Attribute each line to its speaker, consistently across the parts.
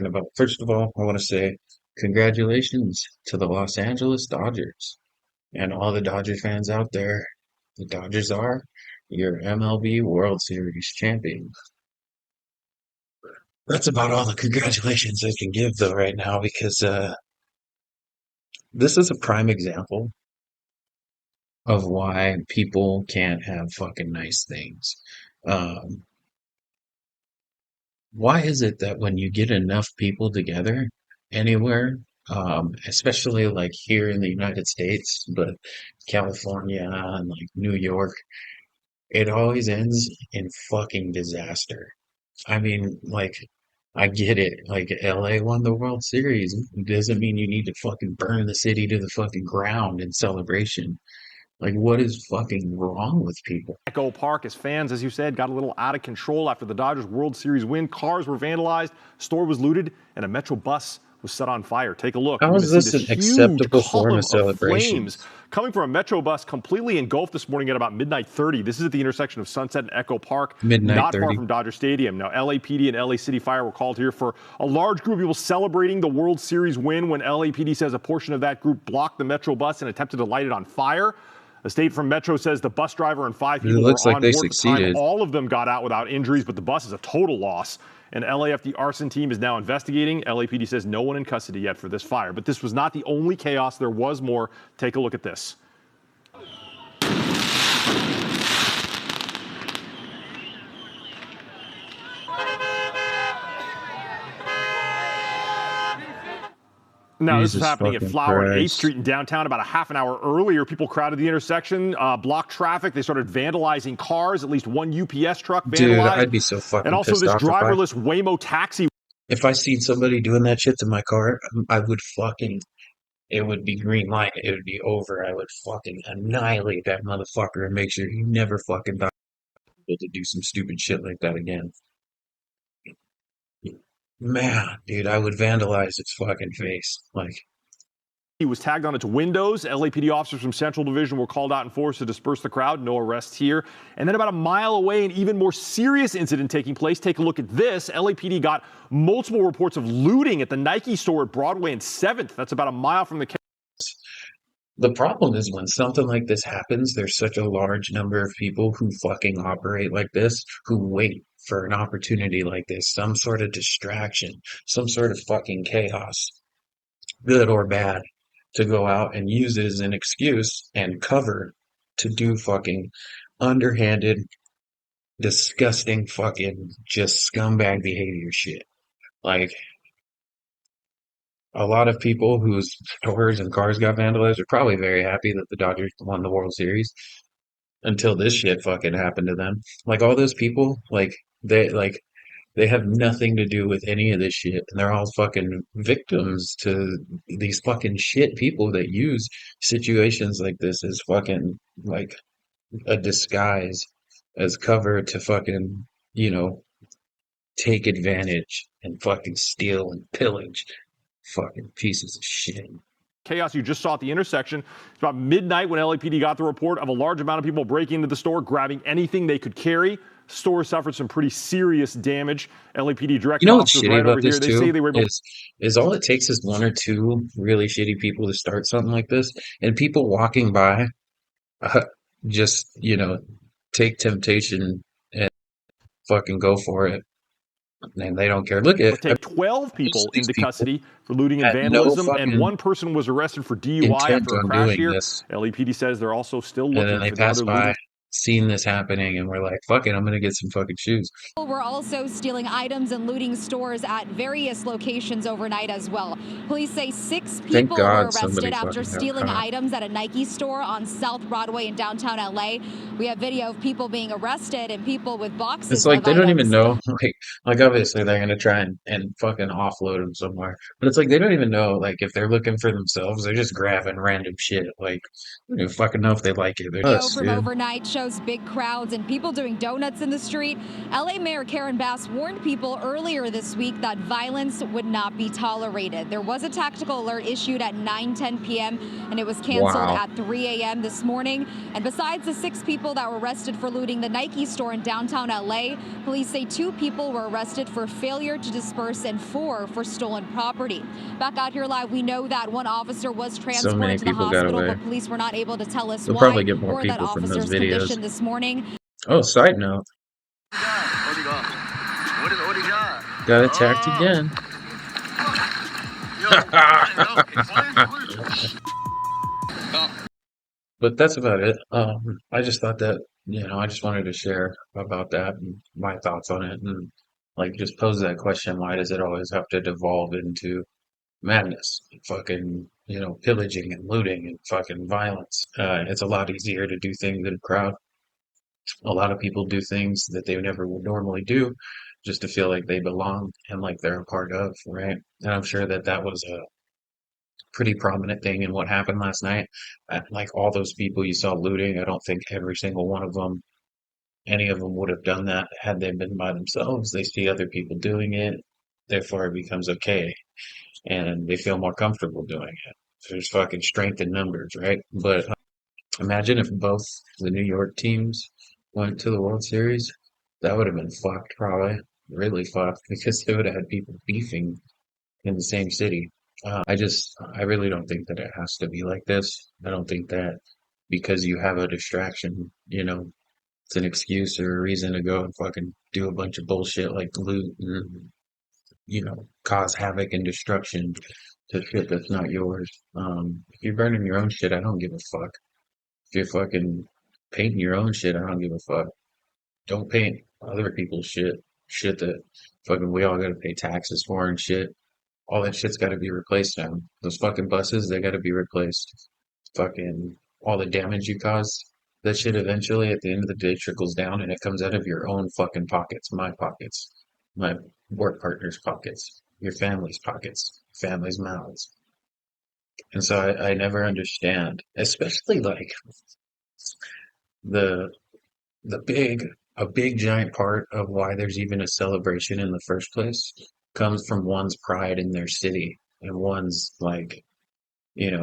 Speaker 1: about. First of all, I want to say congratulations to the Los Angeles Dodgers and all the Dodger fans out there. The Dodgers are your MLB World Series champions. That's about all the congratulations I can give though right now because this is a prime example of why people can't have fucking nice things. Um, why is it that when you get enough people together anywhere, especially like here in the United States, but California and like New York, it always ends in fucking disaster. I mean, like, I get it. Like, LA won the World Series. It doesn't mean you need to fucking burn the city to the fucking ground in celebration. Like, what is fucking wrong with people?
Speaker 2: Echo Park, as fans, as you said, got a little out of control after the Dodgers World Series win. Cars were vandalized, store was looted, and a Metro bus was set on fire. Take a look.
Speaker 1: How
Speaker 2: You're going
Speaker 1: is
Speaker 2: to see
Speaker 1: this
Speaker 2: this
Speaker 1: an
Speaker 2: huge
Speaker 1: acceptable form of
Speaker 2: column of
Speaker 1: celebration?
Speaker 2: flames coming from a Metro bus completely engulfed this morning at about midnight 30. This is at the intersection of Sunset and Echo Park,
Speaker 1: Midnight
Speaker 2: not far
Speaker 1: 30.
Speaker 2: from Dodger Stadium. Now, LAPD and LA City Fire were called here for a large group of people celebrating the World Series win when LAPD says a portion of that group blocked the Metro bus and attempted to light it on fire. A state from Metro says the bus driver and 5
Speaker 1: It
Speaker 2: people were
Speaker 1: looks like
Speaker 2: on
Speaker 1: they
Speaker 2: board at the time.
Speaker 1: succeeded.
Speaker 2: All of them got out without injuries, but the bus is a total loss. An LAFD arson team is now investigating. LAPD says no one in custody yet for this fire. But this was not the only chaos. There was more. Take a look at this. Now, this is
Speaker 1: Jesus
Speaker 2: happening at
Speaker 1: fucking
Speaker 2: Flower and 8th
Speaker 1: Christ.
Speaker 2: Street in downtown about a half an hour earlier. People crowded the intersection, blocked traffic. They started vandalizing cars. At least one UPS truck
Speaker 1: Dude,
Speaker 2: vandalized.
Speaker 1: I'd be so
Speaker 2: And
Speaker 1: fucking
Speaker 2: also
Speaker 1: pissed
Speaker 2: this
Speaker 1: off
Speaker 2: driverless Waymo taxi.
Speaker 1: if I seen somebody doing that shit to my car, I would fucking it would be green light. It would be over. I would fucking annihilate that motherfucker and make sure he never fucking died to do some stupid shit like that again. Man, dude, I would vandalize its fucking face. Like,
Speaker 2: He was tagged on its windows. LAPD officers from Central Division were called out in force to disperse the crowd. No arrests here. And then about a mile away, an even more serious incident taking place. Take a look at this. LAPD got multiple reports of looting at the Nike store at Broadway and 7th. That's about a mile from the.
Speaker 1: the problem is when something like this happens, there's such a large number of people who fucking operate like this, who wait for an opportunity like this, some sort of distraction, some sort of fucking chaos, good or bad, to go out and use it as an excuse and cover to do fucking underhanded, disgusting fucking just scumbag behavior shit. Like, a lot of people whose stores and cars got vandalized are probably very happy that the Dodgers won the World Series until this shit fucking happened to them. Like all those people, they have nothing to do with any of this shit, and they're all fucking victims to these fucking shit people that use situations like this as fucking like a disguise, as cover to fucking, you know, take advantage and fucking steal and pillage fucking pieces of shit.
Speaker 2: Chaos you just saw at the intersection. It's about midnight when LAPD got the report of a large amount of people breaking into the store, grabbing anything they could carry. Store suffered some pretty serious damage. LAPD
Speaker 1: You
Speaker 2: directed
Speaker 1: know what's
Speaker 2: officers
Speaker 1: shitty
Speaker 2: right over
Speaker 1: about
Speaker 2: here.
Speaker 1: this
Speaker 2: They say
Speaker 1: too
Speaker 2: they were able.
Speaker 1: is all it takes is one or two really shitty people to start something like this, and people walking by uh, just, you know, take temptation and fucking go for it, and they don't care. Look at
Speaker 2: Take 12
Speaker 1: most
Speaker 2: people
Speaker 1: of these
Speaker 2: into
Speaker 1: people
Speaker 2: custody for looting and
Speaker 1: had no
Speaker 2: vandalism, and
Speaker 1: fucking
Speaker 2: one person was arrested for DUI
Speaker 1: intent
Speaker 2: after a
Speaker 1: on
Speaker 2: crash
Speaker 1: doing
Speaker 2: here.
Speaker 1: this,
Speaker 2: LAPD says they're also still
Speaker 1: and then
Speaker 2: looking
Speaker 1: they
Speaker 2: for the
Speaker 1: pass
Speaker 2: other
Speaker 1: by,
Speaker 2: looting.
Speaker 1: seeing this happening, and we're like, "Fuck it, I'm gonna get some fucking shoes."
Speaker 3: We're also stealing items and looting stores at various locations overnight as well. Police say 6
Speaker 1: Thank
Speaker 3: people were
Speaker 1: God somebody
Speaker 3: arrested after
Speaker 1: fucking got
Speaker 3: stealing
Speaker 1: caught.
Speaker 3: items at a Nike store on South Broadway in downtown LA. We have video of people being arrested and people with
Speaker 1: It's
Speaker 3: boxes
Speaker 1: like
Speaker 3: of
Speaker 1: they don't even
Speaker 3: items.
Speaker 1: know, like obviously they're gonna try and fucking offload them somewhere, but it's like they don't even know, like if they're looking for themselves, they're just grabbing random shit. Like, you don't fucking know if they like it. They're
Speaker 3: Video
Speaker 1: us,
Speaker 3: from
Speaker 1: dude.
Speaker 3: overnight shows shows big crowds and people doing donuts in the street, LA Mayor Karen Bass warned people earlier this week that violence would not be tolerated. There was a tactical alert issued at 9:10 p.m. and it was canceled
Speaker 1: Wow.
Speaker 3: at 3 a.m. this morning. And besides the 6 people that were arrested for looting the Nike store in downtown LA, police say 2 people were arrested for failure to disperse and 4 for stolen property. Back out here live, we know that one officer was
Speaker 1: So many
Speaker 3: transported to the
Speaker 1: people got
Speaker 3: hospital,
Speaker 1: away.
Speaker 3: but police were not able to tell us
Speaker 1: They'll
Speaker 3: why
Speaker 1: probably get more
Speaker 3: or that
Speaker 1: people from those
Speaker 3: officer's
Speaker 1: videos.
Speaker 3: condition this morning.
Speaker 1: Oh, side note. Got attacked again. But that's about it. I just thought that, I just wanted to share about that and my thoughts on it and like just pose that question, why does it always have to devolve into madness? Fucking, pillaging and looting and fucking violence. It's a lot easier to do things in a crowd. A lot of people do things that they never would normally do just to feel like they belong and like they're a part of, right? And I'm sure that that was a pretty prominent thing in what happened last night. Like all those people you saw looting, I don't think every single one of them, any of them would have done that had they been by themselves. They see other people doing it, therefore it becomes okay, and they feel more comfortable doing it. So there's fucking strength in numbers, right? But imagine if both the New York teams went to the World Series. That would have been fucked, probably. Really fucked, because they would have had people beefing in the same city. I really don't think that it has to be like this. I don't think that because you have a distraction, it's an excuse or a reason to go and fucking do a bunch of bullshit like loot and, cause havoc and destruction to shit that's not yours. If you're burning your own shit, I don't give a fuck. If you're fucking painting your own shit, I don't give a fuck. Don't paint other people's shit that fucking we all gotta pay taxes for and shit. All that shit's gotta be replaced now. Those fucking buses, they gotta be replaced. Fucking all the damage you cause, that shit eventually at the end of the day trickles down and it comes out of your own fucking pockets, my pockets, my work partner's pockets, your family's pockets, family's mouths. And so I never understand, especially like the the big a big giant part of why there's even a celebration in the first place comes from one's pride in their city and one's like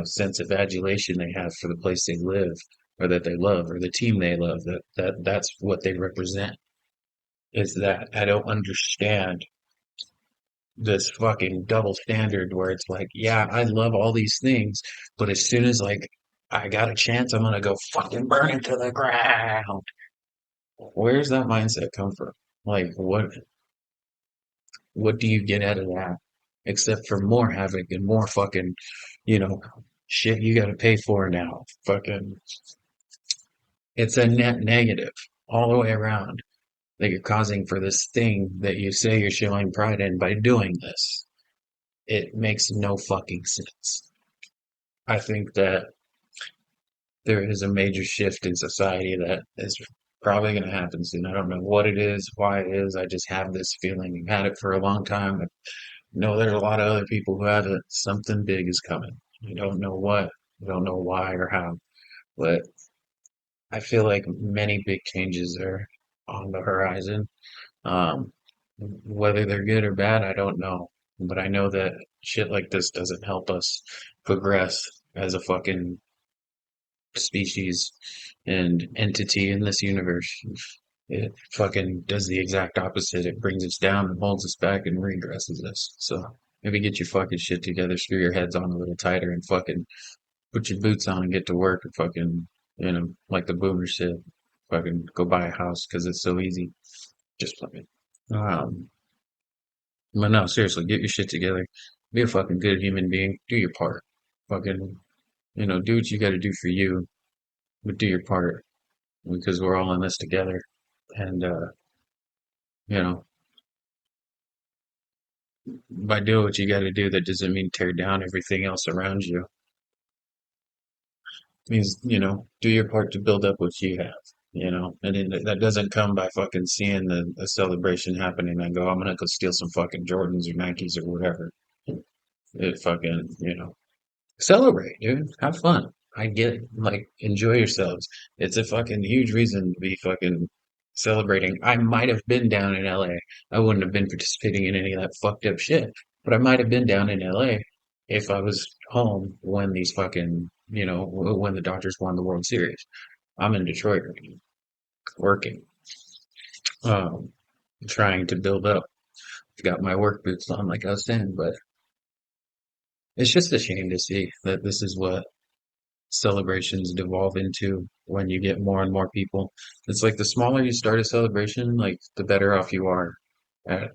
Speaker 1: sense of adulation they have for the place they live or that they love or the team they love, that's what they represent. Is that I don't understand this fucking double standard where it's like, yeah, I love all these things, but as soon as like I got a chance, I'm gonna go fucking burn it to the ground. Where's that mindset come from? Like, what do you get out of that? Except for more havoc and more fucking, you know, shit you gotta pay for now. Fucking, it's a net negative all the way around that you're causing for this thing that you say you're showing pride in by doing this. It makes no fucking sense. I think that there is a major shift in society that is probably going to happen soon. I don't know what it is, why it is. I just have this feeling. I've had it for a long time. I know there's a lot of other people who have it. Something big is coming. I don't know what, I don't know why or how, but I feel like many big changes are on the horizon. Um, whether they're good or bad, I don't know. But I know that shit like this doesn't help us progress as a fucking species and entity in this universe. It fucking does the exact opposite. It brings us down and holds us back and regresses us. So maybe get your fucking shit together, screw your heads on a little tighter, and fucking put your boots on and get to work and fucking, like the boomer said, fucking go buy a house because it's so easy. Just fucking. Um, but no, seriously, get your shit together. Be a fucking good human being. Do your part. Fucking, do what you got to do for you, but do your part because we're all in this together. And, you know, by doing what you got to do, that doesn't mean tear down everything else around you. It means, do your part to build up what you have, and that doesn't come by fucking seeing the celebration happening and go, I'm gonna go steal some fucking Jordans or Nikes or whatever. It fucking, celebrate, dude. Have fun. I get like enjoy yourselves. It's a fucking huge reason to be fucking celebrating. I might have been down in LA. I wouldn't have been participating in any of that fucked up shit, but I might have been down in LA if I was home when these fucking, when the Dodgers won the World Series. I'm in Detroit right now, working, um, trying to build up. I've got my work boots on, like I was saying, but it's just a shame to see that this is what celebrations devolve into when you get more and more people. It's like the smaller you start a celebration, like the better off you are at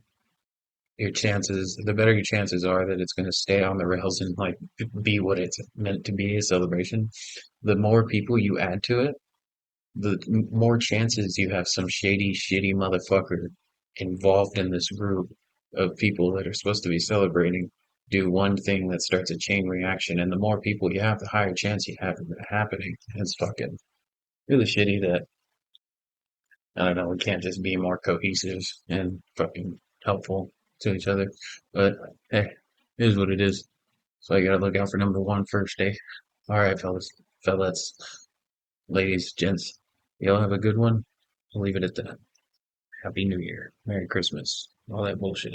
Speaker 1: the better your chances are that it's going to stay on the rails and like be what it's meant to be, a celebration. The more people you add to it, the more chances you have some shady, shitty motherfucker involved in this group of people that are supposed to be celebrating do one thing that starts a chain reaction. And the more people you have, the higher chance you have of it happening. It's fucking really shitty that, I don't know, we can't just be more cohesive and fucking helpful to each other. But hey, it is what it is. So I gotta look out for number one first, eh? All right, fellas, ladies, gents, y'all have a good one. I'll leave it at that. Happy New Year. Merry Christmas. All that bullshit.